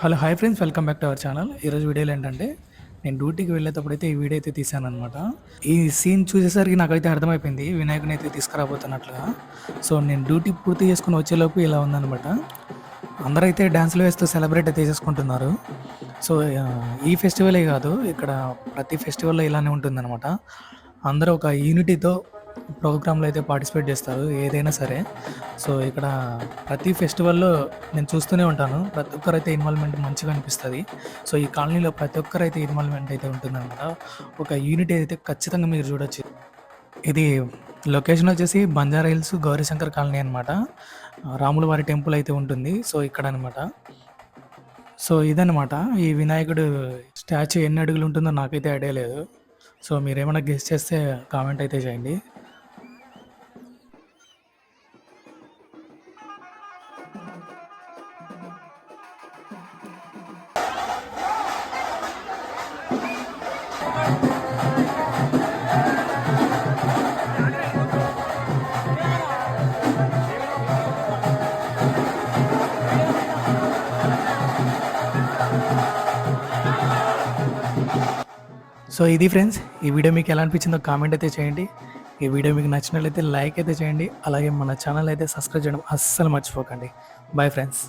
Hello hi friends, welcome back to our channel. ఈరోజు వీడియోలో ఏంటంటే నేను డ్యూటీకి వెళ్ళేటప్పుడైతే ఈ వీడియో అయితే తీశాననమాట. ఈ సీన్ చూసేసరికి నాకైతే అర్థమైపోయింది వినాయకుని అయితే తీసుకురాబోతున్నట్లుగా. సో నేను డ్యూటీ పూర్తి చేసుకొని వచ్చేలోపు ఇలా ఉందనమాట. అందరైతే డ్యాన్సులు వేస్తూ సెలబ్రేట్ అయితే చేసుకుంటున్నారు. సో ఈ ఫెస్టివలే కాదు, ఇక్కడ ప్రతి ఫెస్టివల్‌లో ఇలానే ఉంటుందనమాట. అందరూ ఒక యూనిటీతో ప్రోగ్రామ్‌లో అయితే పార్టిసిపేట్ చేస్తారు ఏదైనా సరే. సో ఇక్కడ ప్రతి ఫెస్టివల్‌లో నేను చూస్తూనే ఉంటాను. ప్రతి ఒక్కరైతే ఇన్వాల్వ్‌మెంట్ మంచిగా అనిపిస్తది. సో ఈ కాలనీలో ప్రతి ఒక్కరైతే ఇన్వాల్వ్‌మెంట్ అయితే ఉంటుందనమాట. ఒక యూనిటీ అయితే ఖచ్చితంగా మీరు చూడొచ్చు. ఇది లొకేషన్ వచ్చేసి బంజారా హిల్స్ గౌరీశంకర్ కాలనీ అనమాట. రాముల వారి టెంపుల్ అయితే ఉంటుంది. సో ఇక్కడనమాట. సో ఇదనమాట. ఈ వినాయకుడు స్టాచ్యూ ఎన్ని అడుగులు ఉంటుందో నాకైతే ఐడియా లేదు. సో మీరేమైనా గెస్ చేస్తే కామెంట్ అయితే చేయండి. సో ఇది ఫ్రెండ్స్, ఈ వీడియో మీకు ఎలా అనిపించిందో కామెంట్ అయితే చేయండి. ఈ వీడియో మీకు నచ్చినట్లయితే లైక్ అయితే చేయండి. అలాగే మన ఛానల్ అయితే సబ్స్క్రైబ్ చేయడం అస్సలు మర్చిపోకండి. Bye friends.